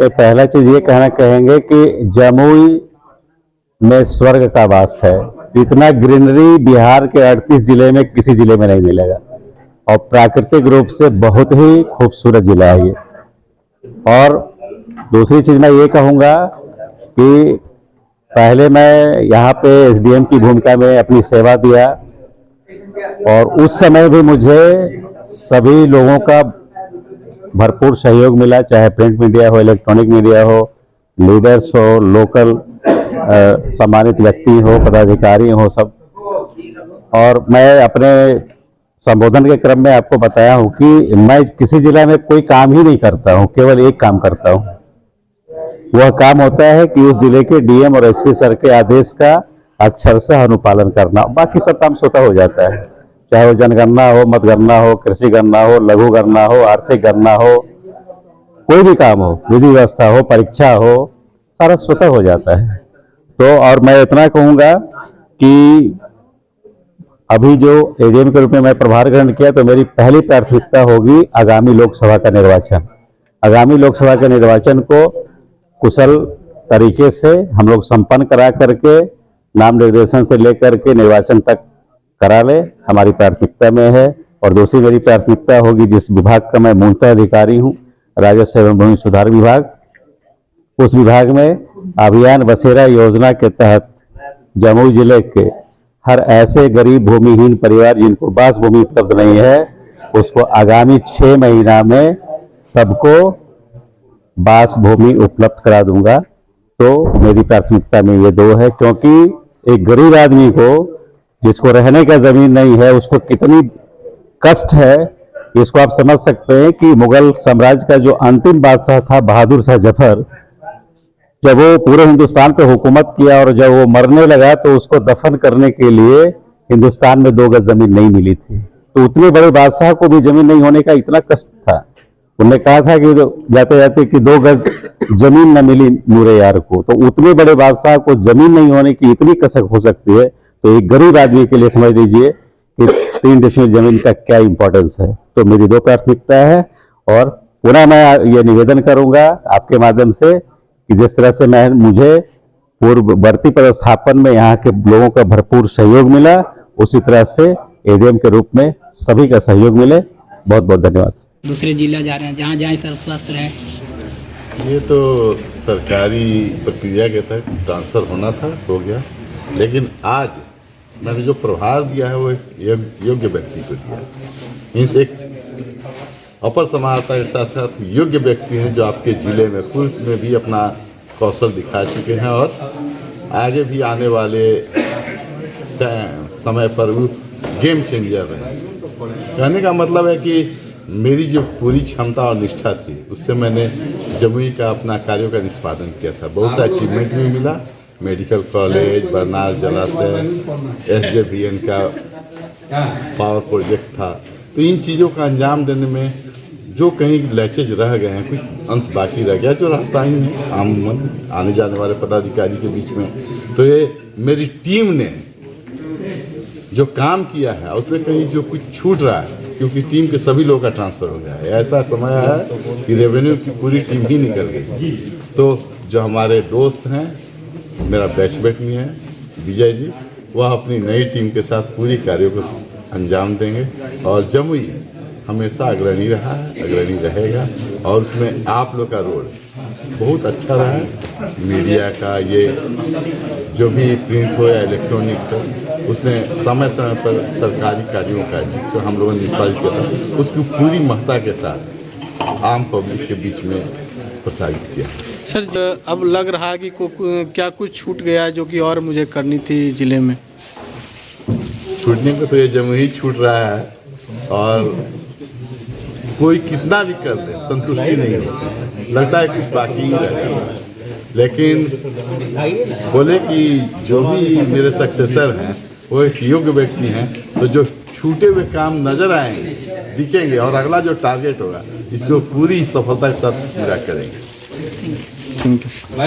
तो पहला चीज ये कहना कहेंगे कि जमुई में स्वर्ग का वास है। इतना ग्रीनरी बिहार के 38 जिले में किसी जिले में नहीं मिलेगा और प्राकृतिक रूप से बहुत ही खूबसूरत जिला है ये। और दूसरी चीज मैं ये कहूँगा कि पहले मैं यहाँ पे एसडीएम की भूमिका में अपनी सेवा दिया और उस समय भी मुझे सभी लोगों का भरपूर सहयोग मिला, चाहे प्रिंट मीडिया हो, इलेक्ट्रॉनिक मीडिया हो, लीडर्स हो, लोकल सम्मानित व्यक्ति हो, पदाधिकारी हो, सब। और मैं अपने संबोधन के क्रम में आपको बताया हूं कि मैं किसी जिला में कोई काम ही नहीं करता हूं, केवल एक काम करता हूं। वह काम होता है कि उस जिले के डीएम और एसपी सर के आदेश का अक्षरशः अनुपालन करना। बाकी सब काम स्वतः हो जाता है, चाहे वो जनगणना हो, मतगणना हो, कृषि गणना हो, लघु गणना हो, आर्थिक गणना हो, कोई भी काम हो, विधि व्यवस्था हो, परीक्षा हो, सारा स्वतः हो जाता है। तो और मैं इतना कहूँगा कि अभी जो एडीएम के रूप में मैं प्रभार ग्रहण किया तो मेरी पहली प्राथमिकता होगी आगामी लोकसभा का निर्वाचन। आगामी लोकसभा के निर्वाचन को कुशल तरीके से हम लोग संपन्न करा करके नाम निर्देशन से लेकर के निर्वाचन तक करा ले, हमारी प्राथमिकता में है। और दूसरी मेरी प्राथमिकता होगी, जिस विभाग का मैं मूलतः अधिकारी हूँ, राजस्व एवं भूमि सुधार विभाग, उस विभाग में अभियान बसेरा योजना के तहत जमुई जिले के हर ऐसे गरीब भूमिहीन परिवार जिनको बास भूमि उपलब्ध नहीं है, उसको आगामी 6 महीना में सबको बास भूमि उपलब्ध करा दूंगा। तो मेरी प्राथमिकता में ये 2 है, क्योंकि एक गरीब आदमी को जिसको रहने का जमीन नहीं है, उसको कितनी कष्ट है इसको आप समझ सकते हैं। कि मुगल साम्राज्य का जो अंतिम बादशाह था बहादुर शाह जफर, जब वो पूरे हिंदुस्तान पे हुकूमत किया और जब वो मरने लगा तो उसको दफन करने के लिए हिंदुस्तान में 2 गज जमीन नहीं मिली थी। तो उतने बड़े बादशाह को भी जमीन नहीं होने का इतना कष्ट था। उन्होंने कहा था कि जाते जाते कि 2 गज जमीन न मिली नूरे यार को। तो उतने बड़े बादशाह को जमीन नहीं होने की इतनी कसक हो सकती है, तो एक गरीब आदमी के लिए समझ लीजिए कि 3 डिसमिल जमीन का क्या इंपॉर्टेंस है। तो मेरी 2 प्राथमिकता है। और पुनः मैं ये निवेदन करूंगा आपके माध्यम से कि जिस तरह से मुझे पूर्ववर्ती पदस्थापन में यहाँ के लोगों का भरपूर सहयोग मिला, उसी तरह से एडीएम के रूप में सभी का सहयोग मिले। बहुत बहुत धन्यवाद। दूसरे जिला जा रहे हैं, जहाँ जाए सर स्वस्थ रहे। ये तो सरकारी प्रक्रिया के तहत ट्रांसफ़र होना था, हो गया। लेकिन आज मैंने जो प्रभार दिया है वो एक योग्य व्यक्ति को दिया। मीन्स एक अपर समाहर्ता के साथ साथ योग्य व्यक्ति हैं जो आपके ज़िले में पूर्व में भी अपना कौशल दिखा चुके हैं और आगे भी आने वाले समय पर वो गेम चेंजर रहे। कहने का मतलब है कि मेरी जो पूरी क्षमता और निष्ठा थी उससे मैंने जमुई का अपना कार्यों का निष्पादन किया था। बहुत सा अचीवमेंट भी मिला। मेडिकल कॉलेज, बरनार जलाशय, एसजेवीएन का पावर प्रोजेक्ट था। तो इन चीज़ों का अंजाम देने में जो कहीं लैचेज रह गए हैं, कुछ अंश बाकी रह गया, जो रहता ही है आमूमन आने जाने वाले पदाधिकारी के बीच में। तो ये मेरी टीम ने जो काम किया है उसमें कहीं जो कुछ छूट रहा है, क्योंकि टीम के सभी लोगों का ट्रांसफ़र हो गया है। ऐसा समय है कि रेवेन्यू की पूरी टीम ही निकल गई। तो जो हमारे दोस्त हैं, मेरा बैचमेट में है विजय जी, वह अपनी नई टीम के साथ पूरी कार्यों को अंजाम देंगे। और जमुई हमेशा अग्रणी रहा है, अग्रणी रहेगा। और उसमें आप लोग का रोल बहुत अच्छा रहा है। मीडिया का ये जो भी प्रिंट हो या इलेक्ट्रॉनिक हो, उसने समय समय पर सरकारी कार्यों का जो हम लोगों ने निष्पादित किया था उसकी पूरी महत्ता के साथ आम पब्लिक के बीच में प्रसारित किया। सर, अब लग रहा है कि क्या कुछ छूट गया है जो कि और मुझे करनी थी ज़िले में? छूटने को तो ये जमुई छूट रहा है और कोई कितना भी कर दे संतुष्टि नहीं होती, लगता है कुछ बाकी ही रह जाता है। लेकिन बोले कि जो भी मेरे सक्सेसर हैं वो एक योग्य व्यक्ति हैं, तो जो छूटे हुए काम नजर आएंगे, दिखेंगे और अगला जो टारगेट होगा इसको पूरी सफलता के साथ पूरा करेंगे। Thank you.